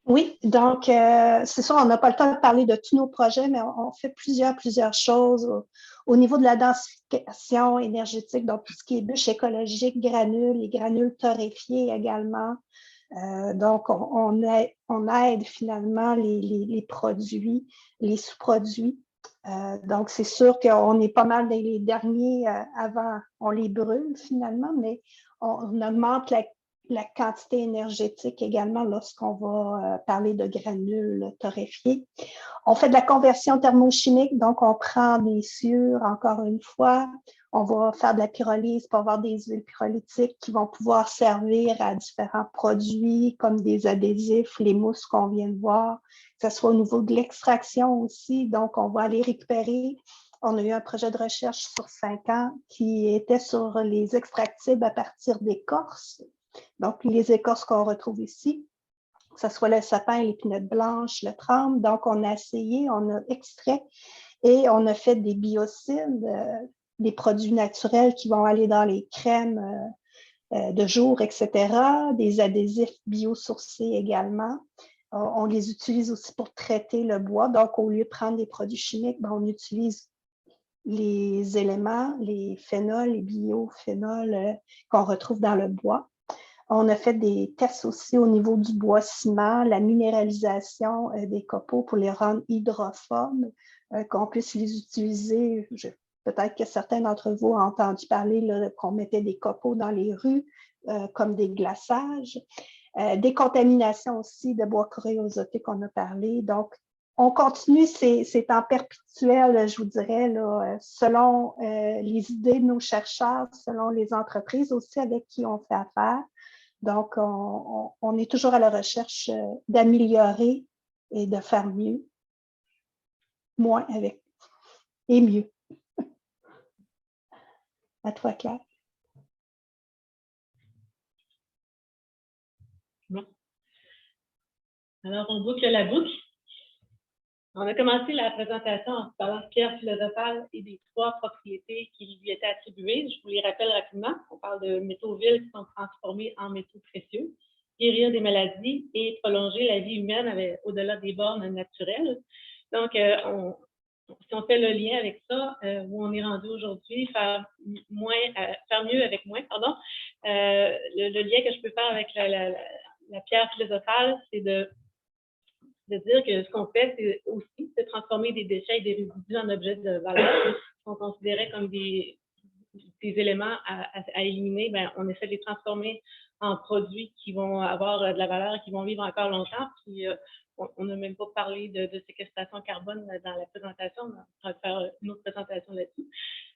Oui, donc c'est ça, on n'a pas le temps de parler de tous nos projets, mais on fait plusieurs choses au niveau de la densification énergétique, donc tout ce qui est bûches écologiques, granules, les granules torréfiés également. Donc, on aide finalement les produits, les sous-produits. Donc, c'est sûr qu'on est pas mal dans les derniers avant, on les brûle finalement, mais on augmente la quantité énergétique également lorsqu'on va parler de granules torréfiés. On fait de la conversion thermochimique, donc on prend des sciures, encore une fois, on va faire de la pyrolyse pour avoir des huiles pyrolytiques qui vont pouvoir servir à différents produits comme des adhésifs, les mousses qu'on vient de voir, que ce soit au niveau de l'extraction aussi, donc on va aller récupérer. On a eu un projet de recherche sur 5 ans qui était sur les extractibles à partir d'écorces. Donc, les écorces qu'on retrouve ici, que ce soit le sapin, l'épinette blanche, le trempe. Donc, on a essayé, on a extrait et on a fait des biocides, des produits naturels qui vont aller dans les crèmes de jour, etc., des adhésifs biosourcés également. On les utilise aussi pour traiter le bois. Donc, au lieu de prendre des produits chimiques, on utilise les éléments, les phénols, les biophénols qu'on retrouve dans le bois. On a fait des tests aussi au niveau du bois ciment, la minéralisation des copeaux pour les rendre hydrophobes, qu'on puisse les utiliser. Peut-être que certains d'entre vous ont entendu parler qu'on mettait des copeaux dans les rues comme des glaçages. Décontamination aussi de bois choréosoté qu'on a parlé. Donc, on continue, c'est en perpétuel, je vous dirais, là, selon les idées de nos chercheurs, selon les entreprises aussi avec qui on fait affaire. Donc, on est toujours à la recherche d'améliorer et de faire mieux, moins avec, et mieux. À toi, Claire. Bon. Alors, on boucle la boucle. On a commencé la présentation en parlant de pierre philosophale et des 3 propriétés qui lui étaient attribuées. Je vous les rappelle rapidement. On parle de métaux vils qui sont transformés en métaux précieux, guérir des maladies et prolonger la vie humaine au-delà des bornes naturelles. Donc, si on fait le lien avec ça, où on est rendu aujourd'hui, faire mieux avec moins, pardon. Le lien que je peux faire avec la pierre philosophale, c'est de dire que ce qu'on fait, c'est aussi de transformer des déchets et des résidus en objets de valeur qui sont considérés comme des éléments à éliminer. Bien, on essaie de les transformer en produits qui vont avoir de la valeur et qui vont vivre encore longtemps. Puis, on n'a même pas parlé de séquestration carbone dans la présentation. On va faire une autre présentation là-dessus.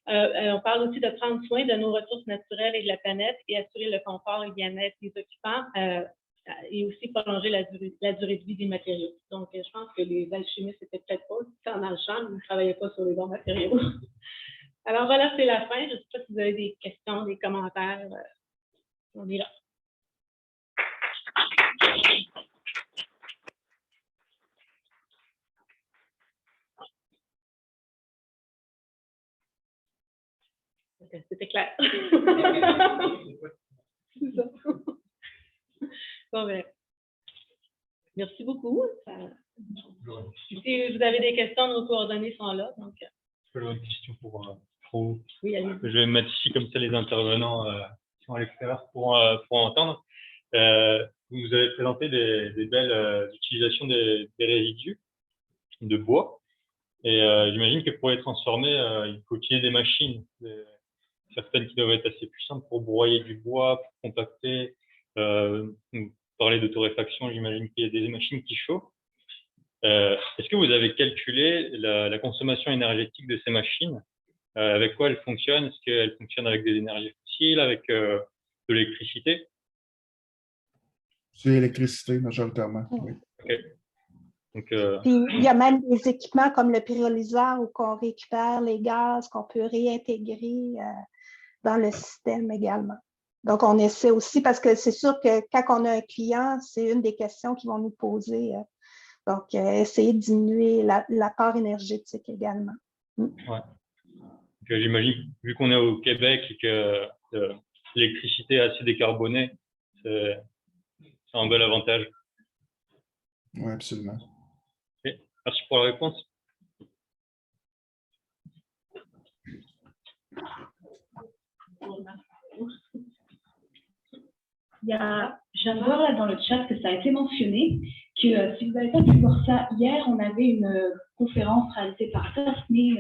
On parle aussi de prendre soin de nos ressources naturelles et de la planète et assurer le confort et le bien-être des occupants. Et aussi prolonger la durée de vie des matériaux. Donc, je pense que les alchimistes étaient peut-être pas dans le champ, mais ils ne travaillaient pas sur les bons matériaux. Alors voilà, c'est la fin. Je ne sais pas si vous avez des questions, des commentaires. On est là. c'était clair. C'est ça. Bon, ben, merci beaucoup. Si vous avez des questions, nos coordonnées sont là. Donc, je peux avoir une question pour Pro. oui, allez. Je vais mettre ici comme ça les intervenants qui sont à l'extérieur pour entendre. Vous avez présenté des belles utilisations des résidus de bois. Et j'imagine que pour les transformer, il faut qu'il y ait des machines, certaines qui doivent être assez puissantes pour broyer du bois, pour compacter. Vous parlez de torréfaction, j'imagine qu'il y a des machines qui chauffent. Est-ce que vous avez calculé la consommation énergétique de ces machines? Avec quoi elles fonctionnent? Est-ce qu'elles fonctionnent avec des énergies fossiles, avec de l'électricité? C'est l'électricité majoritairement, oui. Okay. Donc, Puis, il y a même des équipements comme le pyrolyseur où on récupère les gaz qu'on peut réintégrer dans le système également. Donc, on essaie aussi, parce que c'est sûr que quand on a un client, c'est une des questions qu'ils vont nous poser. Donc, essayer de diminuer l'apport énergétique également. Ouais. J'imagine, vu qu'on est au Québec et que l'électricité est assez décarbonée, c'est un bel avantage. Oui, absolument. Okay. Merci pour la réponse. Je viens de voir là dans le chat que ça a été mentionné, que si vous n'avez pas pu voir ça, hier, on avait une conférence réalisée par Daphné,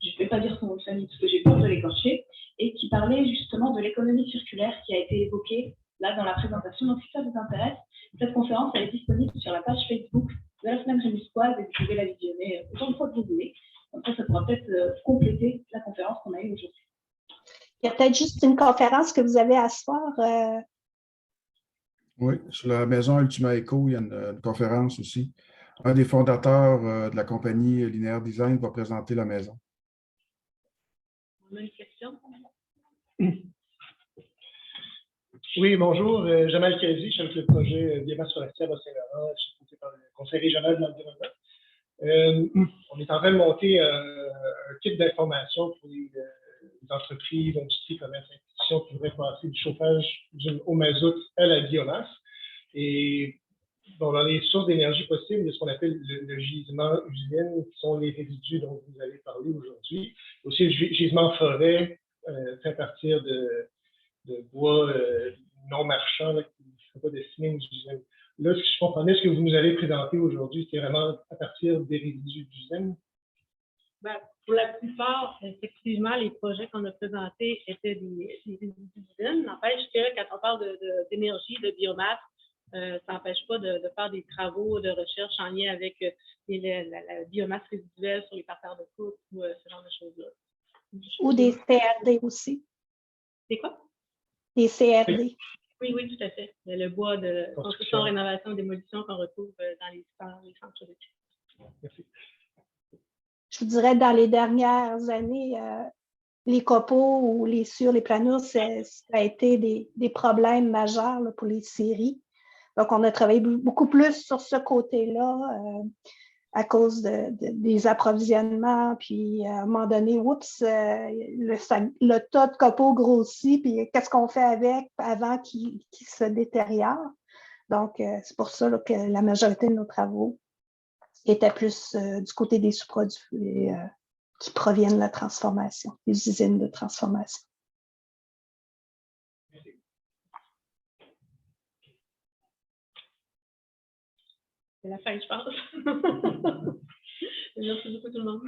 je ne vais pas dire son nom de famille parce que j'ai peur de l'écorcher, et qui parlait justement de l'économie circulaire qui a été évoquée là dans la présentation. Donc si ça vous intéresse, cette conférence elle est disponible sur la page Facebook de la semaine rémuscoise et vous pouvez la visionner autant de fois que vous voulez. Donc ça pourra peut-être compléter la conférence qu'on a eue aujourd'hui. Il y a peut-être juste une conférence que vous avez à ce soir. Oui, sur la maison Ultima Eco, il y a une conférence aussi. Un des fondateurs de la compagnie Linear Design va présenter la maison. On a une question? Oui, bonjour. Jamal Kazi, chef du projet Biomasse forestière à Saint-Laurent, chapeauté par le Conseil régional de l'environnement. On est en train de monter un kit d'information pour les entreprises, industries, commerces, institutions qui voudraient passer du chauffage au mazout à la biomasse. Et bon, dans les sources d'énergie possibles, il y a ce qu'on appelle le gisement usine, qui sont les résidus dont vous avez parlé aujourd'hui. Aussi, le gisement forêt, fait à partir de bois non marchand là, qui ne serait pas destiné aux usines. Là, si je comprenais, ce que vous nous avez présenté aujourd'hui, c'est vraiment à partir des résidus d'usine? Ben, pour la plupart, effectivement, les projets qu'on a présentés étaient des résidus d'usine. N'empêche que quand on parle d'énergie, de biomasse, ça n'empêche pas de faire des travaux de recherche en lien avec la biomasse résiduelle sur les parterres de poutres ou ce genre de choses-là. Ou des CRD aussi. C'est quoi? Des CRD. Oui, tout à fait. Le bois de construction, rénovation, démolition qu'on retrouve dans les centres d'études. Merci. Je vous dirais, dans les dernières années, les copeaux ou sur les planures, ça a été des problèmes majeurs là, pour les scieries. Donc, on a travaillé beaucoup plus sur ce côté-là à cause des approvisionnements. Puis, à un moment donné, le tas de copeaux grossit. Puis, qu'est-ce qu'on fait avec avant qu'il se détériore? Donc, c'est pour ça là, que la majorité de nos travaux étaient plus du côté des sous-produits qui proviennent de la transformation, des usines de transformation. C'est la fin, je pense. Merci beaucoup tout le monde.